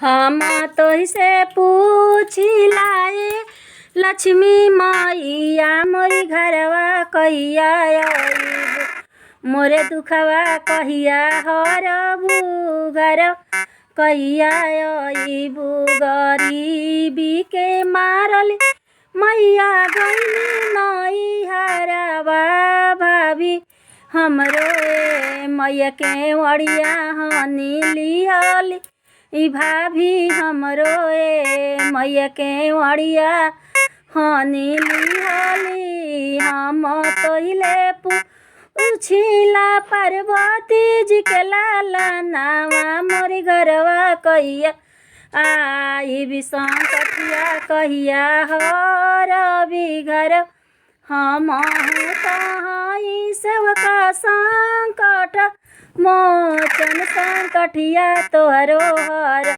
हम तोहसे पूछिलाए लक्ष्मी मैया मोरी घरवा कहिया आइबू। मोरे दुखवा कहिया हरबू घर कहिया आइबू। गरीबी के मारल मैया गइली नैहरवा भाभी हमरो मैया के वड़िया हनी लिहली। ई भाभी हमरो मैया के वड़िया हनी लिहली। हम तोहिले पूछिला पार्वती जी के लाला नावा मोरी घरवा कहिया आई संकटिया कहिया हरबी घर। हम तहाई सेवका संकट मोचन संकटिया तोहरो हर।